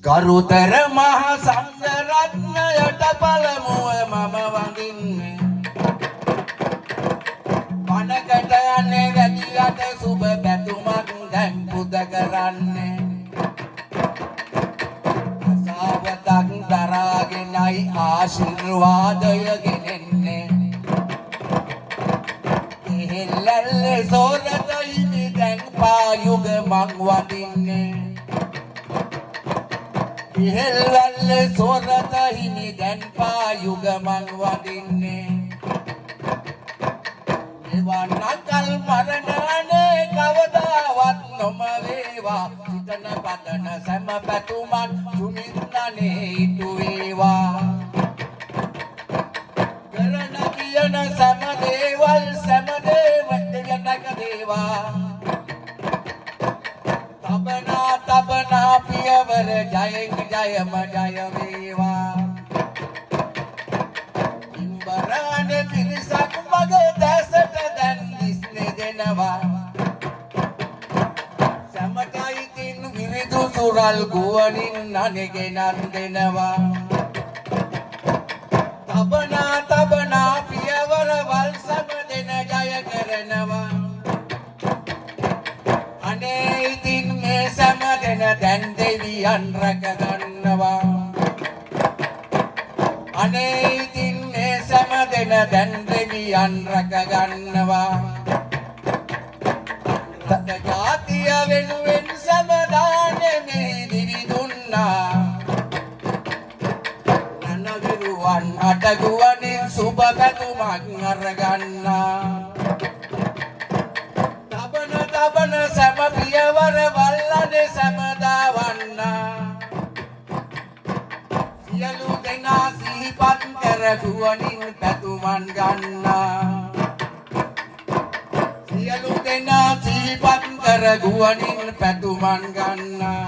ගරුතර මහ සංඝ රත්නයට පළමුව මම වඳින්නේ වනකට යන්නේ වැඩියට සුබ පැතුමක් දැන් පුද කරන්නේ අසාවතක් දරාගෙනයි ආශිර්වාදය ගෙනෙන්නේ ඉහිල්ලල්ලේ සෝරතයිනි දැන් පායුග මං වඳින්නේ ඉහිල්ලල්ලේ සෝරතයිනි දැන් පායුග මං වඳින්නේ නිවනකල් මරණනේ කවදාවත් නොම වේවා සිතන පතන සෑම පැතුමන් සුනින්නනේ ඉටු වේවා කරන කියන සෑම දේවල් සෑම දේවට යටක දේවා තබනා පියවර ජයෙන් ජයම ජය වේවා ඉම්බරානේ පිරිසක් මගේ දැසට දැන් දිස්නේ දෙනවා සමතයිතින් විරිදු සුරල් ගුවනින් අනගෙනන් දෙනවා තබනා පියවර වල් සම දෙන ජය කරනවා අනේ ඉතින් මේ සම දෙන දැන් දෙවියන් රැක ගන්නවා අනේ ඉතින් මේ සම දෙන දැන් දෙවියන් රැක ගන්නවා ජාතිය වෙනුවෙන් සමදානෙ මේ දිවි දුන්නා නනවිරුවන් අටගුවනින් සුබ පැතුමක් අරගන්නා තබන සැම පියවර වල්ලනේ සැමදාවන්නා සියලු දෙනා සිහිපත් කර ගුවනින් පැතුමන් ගන්නා සියලු දෙනා සිහිපත් කර ගුවනින් පැතුමන් ගන්නා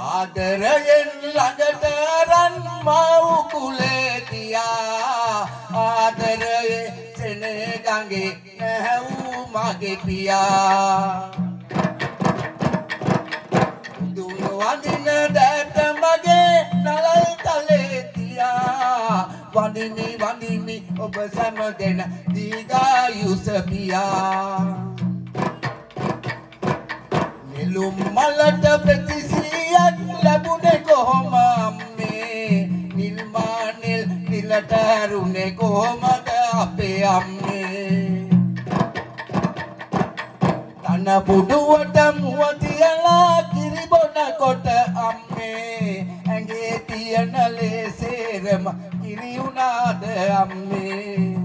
ආදරයෙන් ළඟට රන් මව් කුලේ තියා ආදරයේ සෙනේ ගඟේ නැවූ මගේ පියා දුන වඳින දැට මගේ නලල් තලේ තියා වඳිමි ඔබ සැම දෙන දීගායුෂ පියා නිලුම් මලට ප්‍රතිසියක් ලැබුණේ කොහොම අම්මේ නිල්මානිල් නිලට හැරුණේ කොහොමද අපේ අම්මේ තන පුඩුවට මුව තියලා කිරි බොන කොට අම්මේ ඇඟේ තියන ලේසේරම කිරි උනාද අම්මේ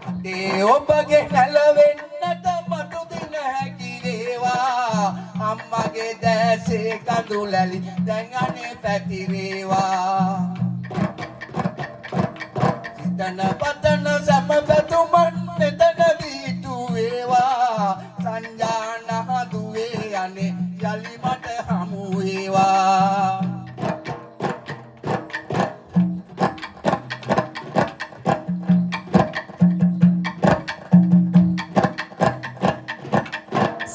අතේ ඔබගේ නැලවෙන්නට මතු දින හැකි වේවා අම්මගේ දැසේ කඳුලැලි දැන් අනේ පැතිරේවා සිතන පතන සම පැතුමන් මෙතන වීතු වේවා සංජානහ දුවේ අනේ යලි මට හමු වේවා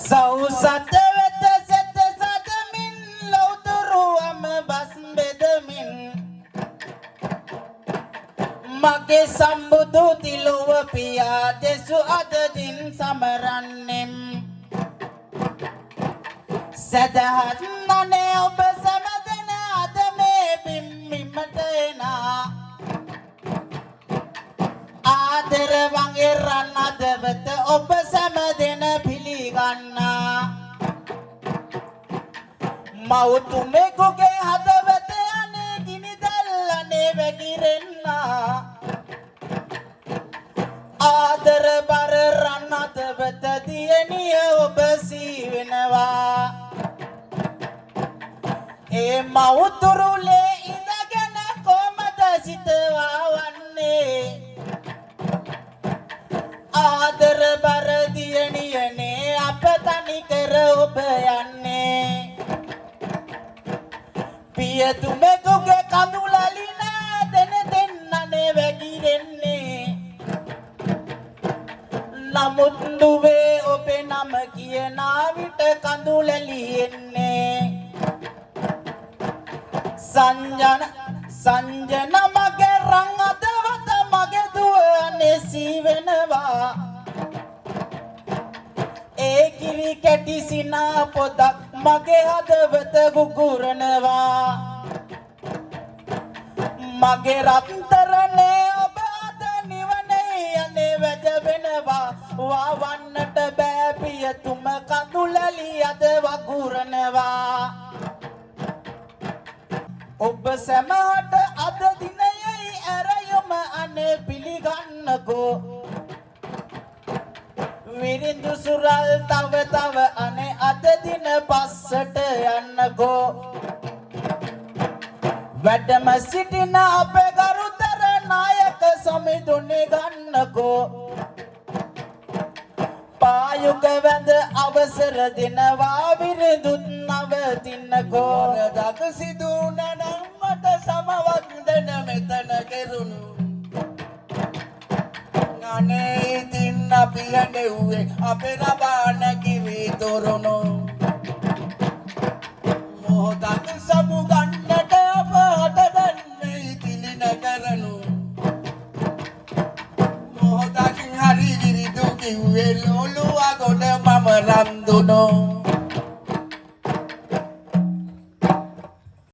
සෞසත වෙත සත සතමින් ලෞතුරුවම බස් බෙදමින් මගේ සම්බුදු තිලුව පියා දෙසු අදදින් සමරන්නෙම් සදහත් නනේ ඔබ සමදන අද මේ බිම්බිමට එනා ආදර වගේ රන් අදවත ඔබ සමදෙන පිළිගන්නා මවතුමෙකුගේ හදවත අනේ ගිනි දැල්ලනේ වැగిරෙන්නා ආදර බර රන් අදවත දියණිය ඔබ සීවෙනවා ඒ මවතුරුලේ ඉඳගෙන කොමද සිතවා වන්නේ ආදර බර දියණියනේ අප තනි කර ඔබ යන්නේ පියතුමෙකුගේ කඳුලලි නෑ දෙන්නනේ වැగిරෙන්නේ නමුත් දුවේ ඔබ ඔබේ නම කියන විට කඳුලැලි එන්නේ සංජන මගේ රං අදවත මගේ දුව අනේසී වෙනවා ඒ කිරි කැටි සිනා පොදක් මගේ හදවත ගුගුරනවා මගේ රත්තරනේ ඔබ අද නිවනේ යන්නේ වැජබෙනවා වවන්නට බෑ පියතුම කඳුලැලි අද වගුරනවා ඔබ සැමට අද දිනයයි ඇරයුම අනේ පිළිගන්නකෝ විරිඳු සුරල් තව අනේ අද දින පස්සට යන්නකෝ වැඩම සිටින අපේ ගරුතර නායක සමිඳුනේ ගන්නකෝ පායුක වැඳ අවසර දෙනවා විරිඳුත් නවතින්නකෝ වරදක් සිදුන නම් මට සමවත් දෙන මෙතන කෙරුණු අනේ ඉතින් අපි යඬෙව්වේ අපේ රබාන කිරි තොරණු මොහොතක් සමු ගන්නට අප හටගන්නේ කිලින කරනු මොහොතක් හරි විරිදු කිව්වේ